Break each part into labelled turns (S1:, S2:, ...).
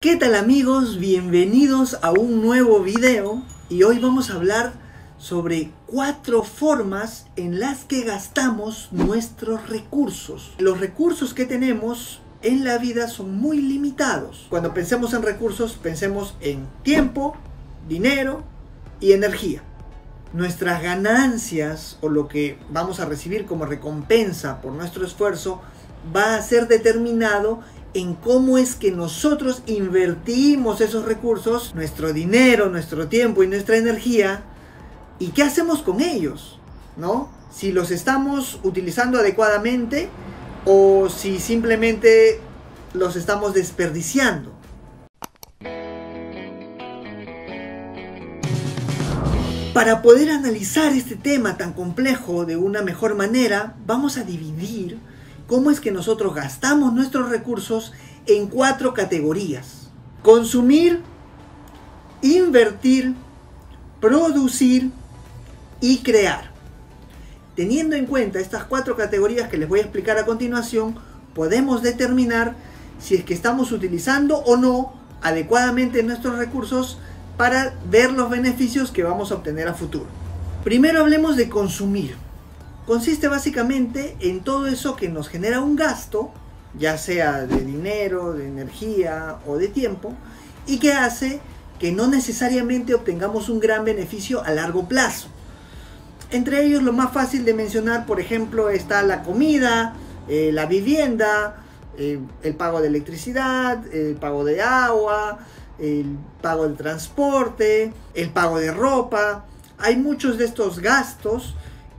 S1: ¿Qué tal amigos? Bienvenidos a un nuevo video y hoy vamos a hablar sobre 4 formas en las que gastamos nuestros recursos. Los recursos que tenemos en la vida son muy limitados. Cuando pensemos en recursos, pensemos en tiempo, dinero y energía. Nuestras ganancias o lo que vamos a recibir como recompensa por nuestro esfuerzo va a ser determinado en cómo es que nosotros invertimos esos recursos, nuestro dinero, nuestro tiempo y nuestra energía, y qué hacemos con ellos, ¿no? Si los estamos utilizando adecuadamente o si simplemente los estamos desperdiciando. Para poder analizar este tema tan complejo de una mejor manera, vamos a dividir cómo es que nosotros gastamos nuestros recursos en 4 categorías: consumir, invertir, producir y crear. Teniendo en cuenta estas 4 categorías que les voy a explicar a continuación, podemos determinar si es que estamos utilizando o no adecuadamente nuestros recursos para ver los beneficios que vamos a obtener a futuro. Primero hablemos de consumir. Consiste básicamente en todo eso que nos genera un gasto, ya sea de dinero, de energía o de tiempo, y que hace que no necesariamente obtengamos un gran beneficio a largo plazo. Entre ellos, lo más fácil de mencionar, por ejemplo, está la comida, la vivienda, el pago de electricidad, el pago de agua, el pago del transporte, el pago de ropa. Hay muchos de estos gastos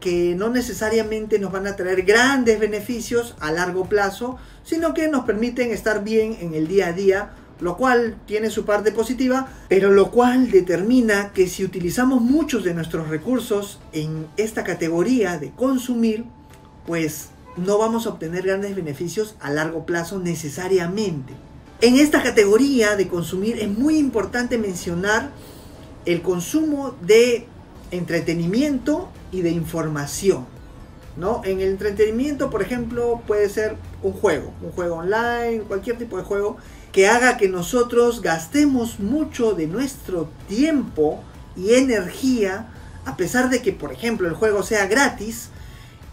S1: que no necesariamente nos van a traer grandes beneficios a largo plazo, sino que nos permiten estar bien en el día a día, lo cual tiene su parte positiva, pero lo cual determina que si utilizamos muchos de nuestros recursos en esta categoría de consumir, pues no vamos a obtener grandes beneficios a largo plazo necesariamente. En esta categoría de consumir es muy importante mencionar el consumo de entretenimiento y de información, ¿no? En el entretenimiento, por ejemplo, puede ser un juego online, cualquier tipo de juego que haga que nosotros gastemos mucho de nuestro tiempo y energía, a pesar de que, por ejemplo, el juego sea gratis.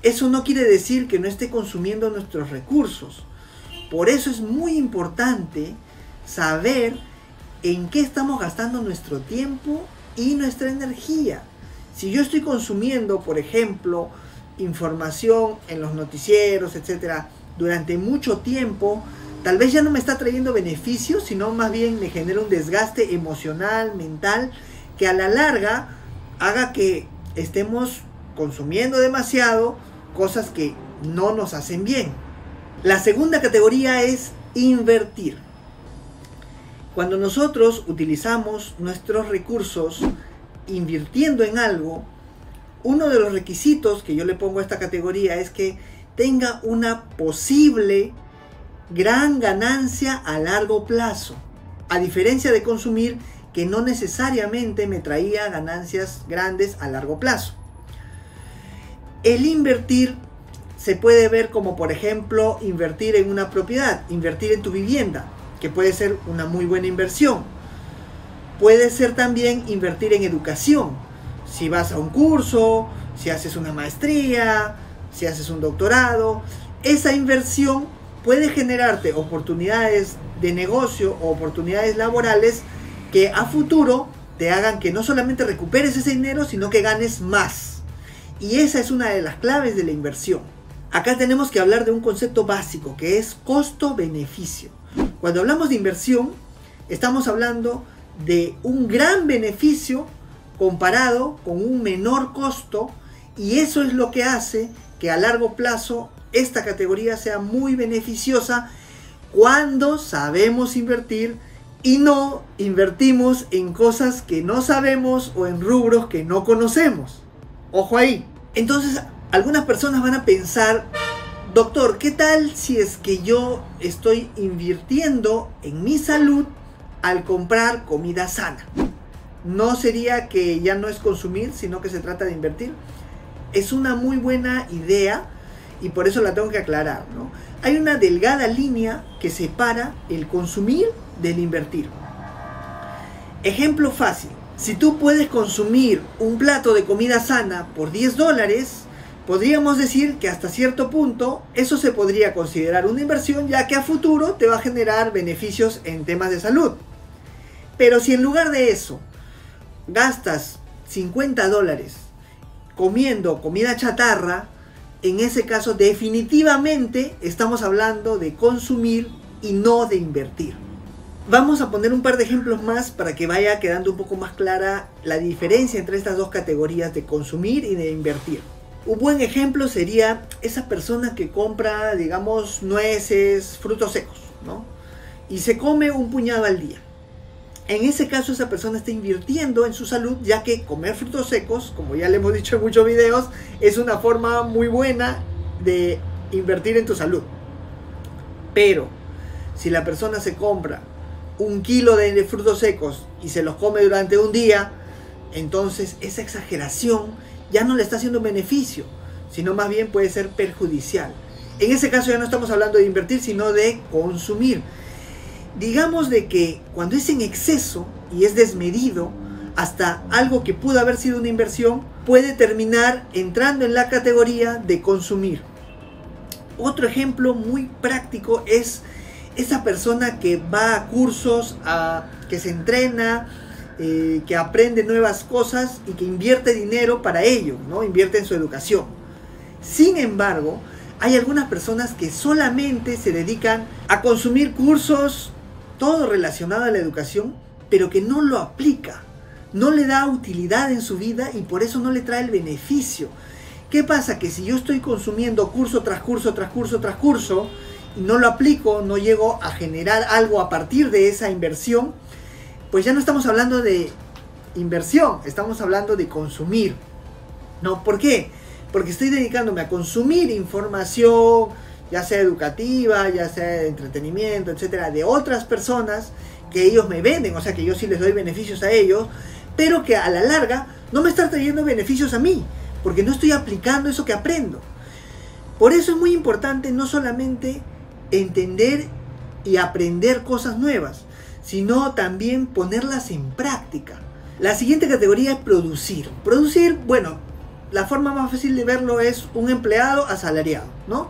S1: Eso no quiere decir que no esté consumiendo nuestros recursos. Por eso es muy importante saber en qué estamos gastando nuestro tiempo y nuestra energía. Si yo estoy consumiendo, por ejemplo, información en los noticieros, etcétera, durante mucho tiempo, tal vez ya no me está trayendo beneficios, sino más bien me genera un desgaste emocional, mental, que a la larga haga que estemos consumiendo demasiado cosas que no nos hacen bien. La segunda categoría es invertir. Cuando nosotros utilizamos nuestros recursos invirtiendo en algo, uno de los requisitos que yo le pongo a esta categoría es que tenga una posible gran ganancia a largo plazo, a diferencia de consumir, que no necesariamente me traía ganancias grandes a largo plazo. El invertir se puede ver como, por ejemplo, invertir en una propiedad, invertir en tu vivienda, que puede ser una muy buena inversión. Puede ser también invertir en educación. Si vas a un curso, si haces una maestría, si haces un doctorado, esa inversión puede generarte oportunidades de negocio o oportunidades laborales que a futuro te hagan que no solamente recuperes ese dinero, sino que ganes más. Y esa es una de las claves de la inversión. Acá tenemos que hablar de un concepto básico que es costo-beneficio. Cuando hablamos de inversión, estamos hablando de un gran beneficio comparado con un menor costo, y eso es lo que hace que a largo plazo esta categoría sea muy beneficiosa cuando sabemos invertir y no invertimos en cosas que no sabemos o en rubros que no conocemos. Ojo ahí. Entonces, algunas personas van a pensar: doctor, ¿qué tal si es que yo estoy invirtiendo en mi salud al comprar comida sana? ¿No sería que ya no es consumir, sino que se trata de invertir? Es una muy buena idea y por eso la tengo que aclarar, ¿no? Hay una delgada línea que separa el consumir del invertir. Ejemplo fácil. Si tú puedes consumir un plato de comida sana por $10, podríamos decir que hasta cierto punto eso se podría considerar una inversión, ya que a futuro te va a generar beneficios en temas de salud. Pero si en lugar de eso gastas $50 comiendo comida chatarra, en ese caso definitivamente estamos hablando de consumir y no de invertir. Vamos a poner un par de ejemplos más para que vaya quedando un poco más clara la diferencia entre estas dos categorías de consumir y de invertir. Un buen ejemplo sería esa persona que compra, digamos, nueces, frutos secos, ¿no? Y se come un puñado al día. En ese caso esa persona está invirtiendo en su salud, ya que comer frutos secos, como ya le hemos dicho en muchos videos, es una forma muy buena de invertir en tu salud. Pero si la persona se compra 1 kilo de frutos secos y se los come durante un día, entonces esa exageración ya no le está haciendo beneficio, sino más bien puede ser perjudicial. En ese caso ya no estamos hablando de invertir, sino de consumir. Digamos de que cuando es en exceso y es desmedido, hasta algo que pudo haber sido una inversión puede terminar entrando en la categoría de consumir. Otro ejemplo muy práctico es esa persona que va a cursos, que se entrena, que aprende nuevas cosas y que invierte dinero para ello, ¿no? Invierte en su educación. Sin embargo, hay algunas personas que solamente se dedican a consumir cursos, todo relacionado a la educación, pero que no lo aplica, no le da utilidad en su vida y por eso no le trae el beneficio. ¿Qué pasa? Que si yo estoy consumiendo curso tras curso, tras curso, tras curso, y no lo aplico, no llego a generar algo a partir de esa inversión, pues ya no estamos hablando de inversión, estamos hablando de consumir. ¿No? ¿Por qué? Porque estoy dedicándome a consumir información, ya sea educativa, ya sea de entretenimiento, etcétera, de otras personas que ellos me venden, o sea que yo sí les doy beneficios a ellos, pero que a la larga no me están trayendo beneficios a mí, porque no estoy aplicando eso que aprendo. Por eso es muy importante no solamente entender y aprender cosas nuevas, sino también ponerlas en práctica. La siguiente categoría es producir. Producir, bueno, la forma más fácil de verlo es un empleado asalariado, ¿no?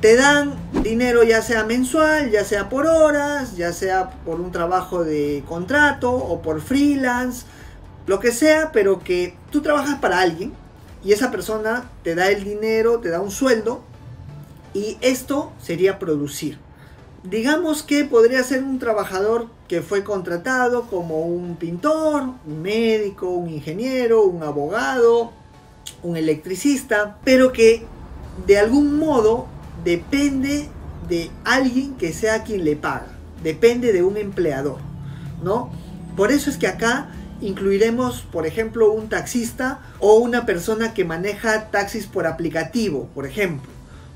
S1: Te dan dinero ya sea mensual, ya sea por horas, ya sea por un trabajo de contrato o por freelance, lo que sea, pero que tú trabajas para alguien y esa persona te da el dinero, te da un sueldo y esto sería producir. Digamos que podría ser un trabajador que fue contratado como un pintor, un médico, un ingeniero, un abogado, un electricista, pero que de algún modo depende de alguien que sea quien le paga, depende de un empleador, ¿no? Por eso es que acá incluiremos, por ejemplo, un taxista o una persona que maneja taxis por aplicativo, por ejemplo,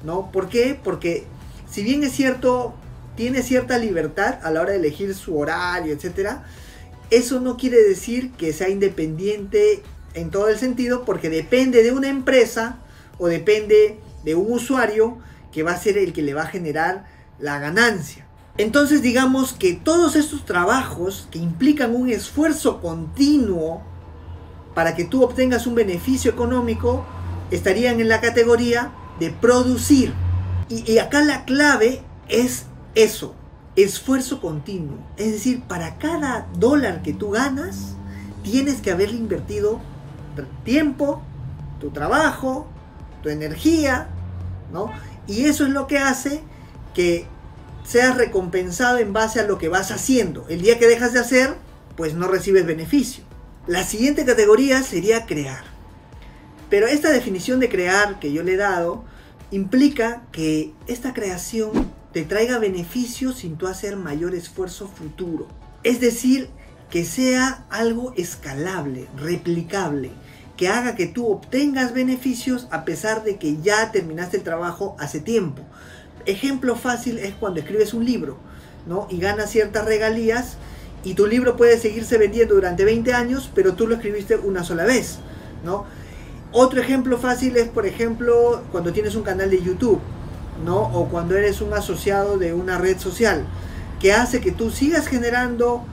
S1: ¿no? ¿Por qué? Porque si bien es cierto, tiene cierta libertad a la hora de elegir su horario, etcétera, eso no quiere decir que sea independiente en todo el sentido, porque depende de una empresa o depende de un usuario que va a ser el que le va a generar la ganancia. Entonces digamos que todos estos trabajos que implican un esfuerzo continuo para que tú obtengas un beneficio económico estarían en la categoría de producir. Y acá la clave es eso, esfuerzo continuo. Es decir, para cada dólar que tú ganas, tienes que haberle invertido tu tiempo, tu trabajo, tu energía, ¿no? Y eso es lo que hace que seas recompensado en base a lo que vas haciendo. El día que dejas de hacer, pues no recibes beneficio. La siguiente categoría sería crear. Pero esta definición de crear que yo le he dado implica que esta creación te traiga beneficios sin tú hacer mayor esfuerzo futuro. Es decir, que sea algo escalable, replicable, que haga que tú obtengas beneficios a pesar de que ya terminaste el trabajo hace tiempo. Ejemplo fácil es cuando escribes un libro, ¿no? Y ganas ciertas regalías y tu libro puede seguirse vendiendo durante 20 años, pero tú lo escribiste una sola vez, ¿no? Otro ejemplo fácil es, por ejemplo, cuando tienes un canal de YouTube, ¿no? O cuando eres un asociado de una red social, que hace que tú sigas generando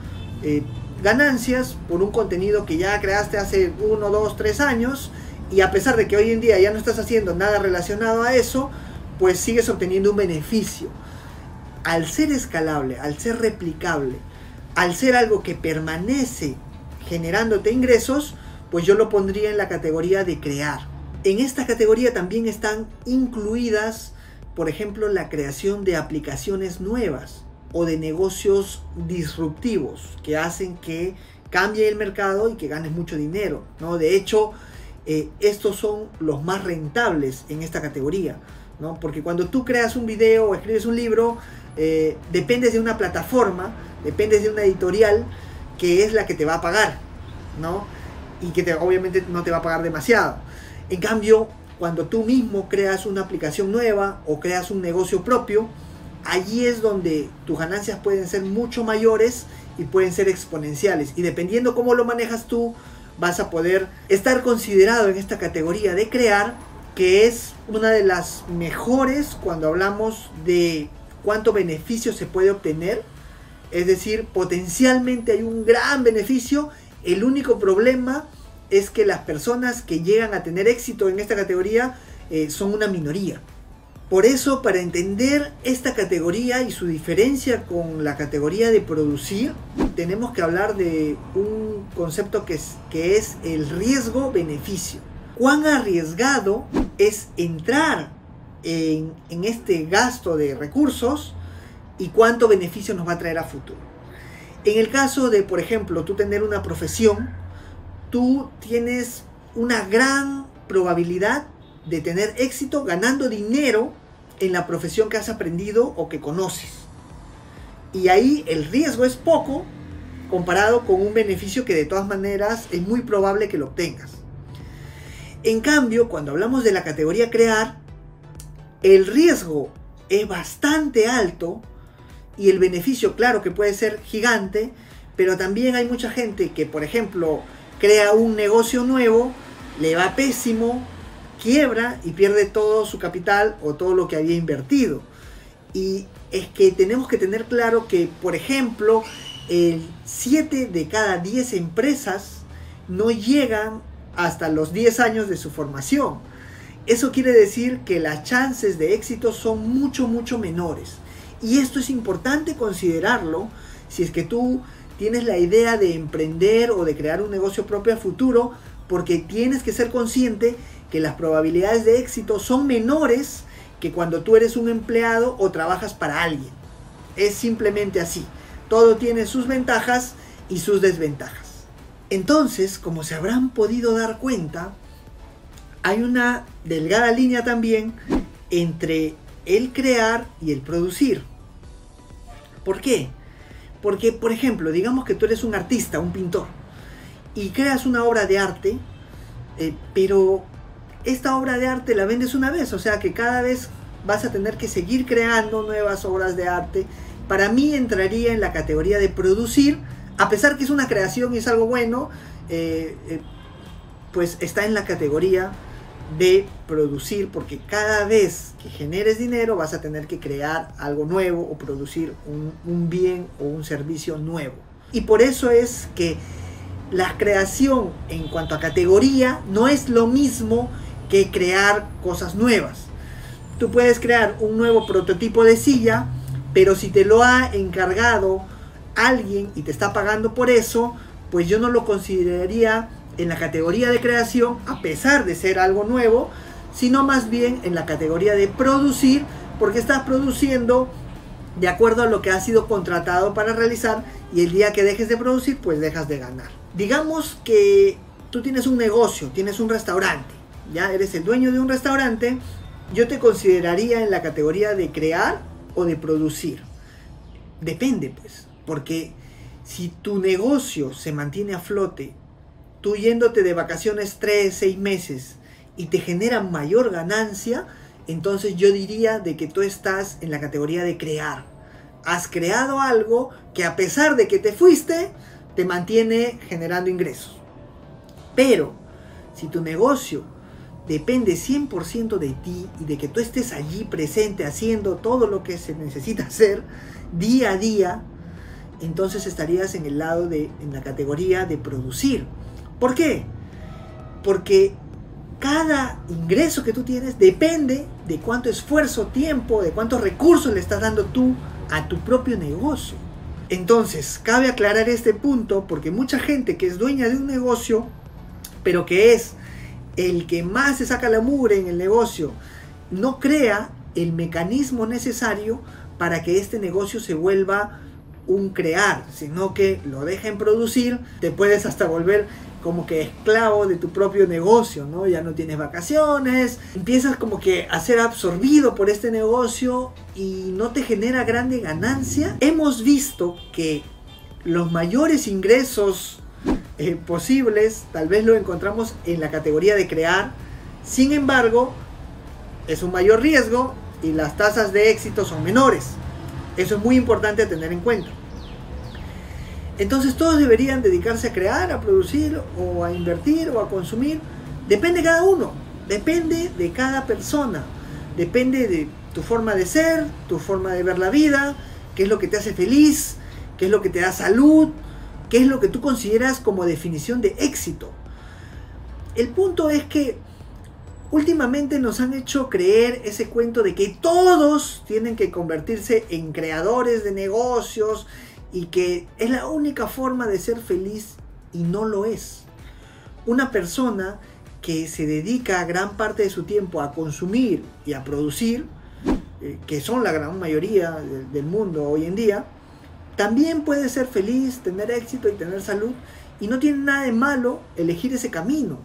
S1: ganancias por un contenido que ya creaste hace 1, 2, 3 años, y a pesar de que hoy en día ya no estás haciendo nada relacionado a eso, pues sigues obteniendo un beneficio. Al ser escalable, al ser replicable, al ser algo que permanece generándote ingresos, pues yo lo pondría en la categoría de crear. En esta categoría también están incluidas, por ejemplo, la creación de aplicaciones nuevas o de negocios disruptivos que hacen que cambie el mercado y que ganes mucho dinero, ¿no? De hecho, estos son los más rentables en esta categoría, ¿no? Porque cuando tú creas un video o escribes un libro, dependes de una plataforma, dependes de una editorial que es la que te va a pagar, ¿no? Y que obviamente no te va a pagar demasiado. En cambio, cuando tú mismo creas una aplicación nueva o creas un negocio propio, allí es donde tus ganancias pueden ser mucho mayores y pueden ser exponenciales. Y dependiendo cómo lo manejas tú, vas a poder estar considerado en esta categoría de crear, que es una de las mejores cuando hablamos de cuánto beneficio se puede obtener. Es decir, potencialmente hay un gran beneficio. El único problema es que las personas que llegan a tener éxito en esta categoría son una minoría. Por eso, para entender esta categoría y su diferencia con la categoría de producir, tenemos que hablar de un concepto que es el riesgo-beneficio. ¿Cuán arriesgado es entrar en este gasto de recursos y cuánto beneficio nos va a traer a futuro? En el caso de, por ejemplo, tú tener una profesión, tú tienes una gran probabilidad de tener éxito ganando dinero en la profesión que has aprendido o que conoces. Y ahí el riesgo es poco comparado con un beneficio que de todas maneras es muy probable que lo obtengas. En cambio, cuando hablamos de la categoría crear, el riesgo es bastante alto y el beneficio, claro que puede ser gigante, pero también hay mucha gente que, por ejemplo, crea un negocio nuevo, le va pésimo, quiebra y pierde todo su capital o todo lo que había invertido. Y es que tenemos que tener claro que, por ejemplo, 7 de cada 10 empresas no llegan hasta los 10 años de su formación. Eso quiere decir que las chances de éxito son mucho menores. Y esto es importante considerarlo si es que tú tienes la idea de emprender o de crear un negocio propio a futuro, porque tienes que ser consciente que las probabilidades de éxito son menores que cuando tú eres un empleado o trabajas para alguien. Es simplemente así. Todo tiene sus ventajas y sus desventajas. Entonces, como se habrán podido dar cuenta, hay una delgada línea también entre el crear y el producir. ¿Por qué? Porque, por ejemplo, digamos que tú eres un artista, un pintor, y creas una obra de arte, pero esta obra de arte la vendes una vez, o sea que cada vez vas a tener que seguir creando nuevas obras de arte. Para mí entraría en la categoría de producir, a pesar que es una creación y es algo bueno, pues está en la categoría de producir, porque cada vez que generes dinero vas a tener que crear algo nuevo o producir un bien o un servicio nuevo. Y por eso es que la creación en cuanto a categoría no es lo mismo que crear cosas nuevas. Tú puedes crear un nuevo prototipo de silla, pero si te lo ha encargado alguien y te está pagando por eso, pues yo no lo consideraría en la categoría de creación, a pesar de ser algo nuevo, sino más bien en la categoría de producir, porque estás produciendo de acuerdo a lo que has sido contratado para realizar, y el día que dejes de producir, pues dejas de ganar. Digamos que tú tienes un negocio, tienes un restaurante, ya eres el dueño de un restaurante. Yo te consideraría en la categoría de crear o de producir. Depende, pues, porque si tu negocio se mantiene a flote, tú yéndote de vacaciones 3, 6 meses y te genera mayor ganancia, entonces yo diría de que tú estás en la categoría de crear. Has creado algo que, a pesar de que te fuiste, te mantiene generando ingresos. Pero si tu negocio depende 100% de ti y de que tú estés allí presente haciendo todo lo que se necesita hacer, día a día, entonces estarías en la categoría de producir. ¿Por qué? Porque cada ingreso que tú tienes depende de cuánto esfuerzo, tiempo, de cuántos recursos le estás dando tú a tu propio negocio. Entonces, cabe aclarar este punto porque mucha gente que es dueña de un negocio, pero que es el que más se saca la mugre en el negocio, no crea el mecanismo necesario para que este negocio se vuelva un crear, sino que lo deja en producir. Te puedes hasta volver como que esclavo de tu propio negocio, ¿no? Ya no tienes vacaciones, empiezas como que a ser absorbido por este negocio y no te genera grande ganancia. Hemos visto que los mayores ingresos posibles tal vez lo encontramos en la categoría de crear. Sin embargo, es un mayor riesgo y las tasas de éxito son menores. Eso es muy importante a tener en cuenta. Entonces todos deberían dedicarse a crear, a producir o a invertir o a consumir. Depende de cada uno, depende de cada persona, depende de tu forma de ser, tu forma de ver la vida, qué es lo que te hace feliz, qué es lo que te da salud, qué es lo que tú consideras como definición de éxito. El punto es que últimamente nos han hecho creer ese cuento de que todos tienen que convertirse en creadores de negocios y que es la única forma de ser feliz, y no lo es. Una persona que se dedica gran parte de su tiempo a consumir y a producir, que son la gran mayoría del mundo hoy en día, también puede ser feliz, tener éxito y tener salud, y no tiene nada de malo elegir ese camino.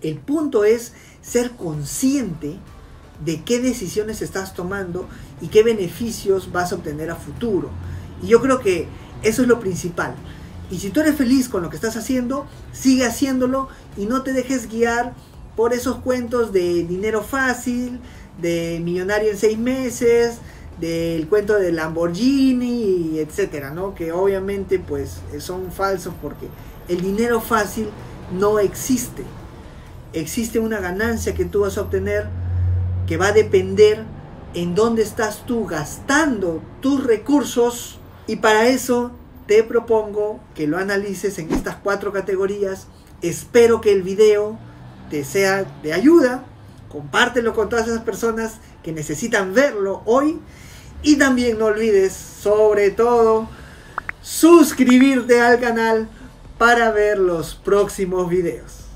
S1: El punto es ser consciente de qué decisiones estás tomando y qué beneficios vas a obtener a futuro. Y yo creo que eso es lo principal. Y si tú eres feliz con lo que estás haciendo, sigue haciéndolo y no te dejes guiar por esos cuentos de dinero fácil, de millonario en 6 meses, del cuento de Lamborghini, etcétera, ¿no? Que obviamente pues son falsos, porque el dinero fácil no existe. Existe una ganancia que tú vas a obtener que va a depender en dónde estás tú gastando tus recursos, y para eso te propongo que lo analices en estas 4 categorías. Espero que el video te sea de ayuda. Compártelo con todas esas personas que necesitan verlo hoy. Y también no olvides, sobre todo, suscribirte al canal para ver los próximos videos.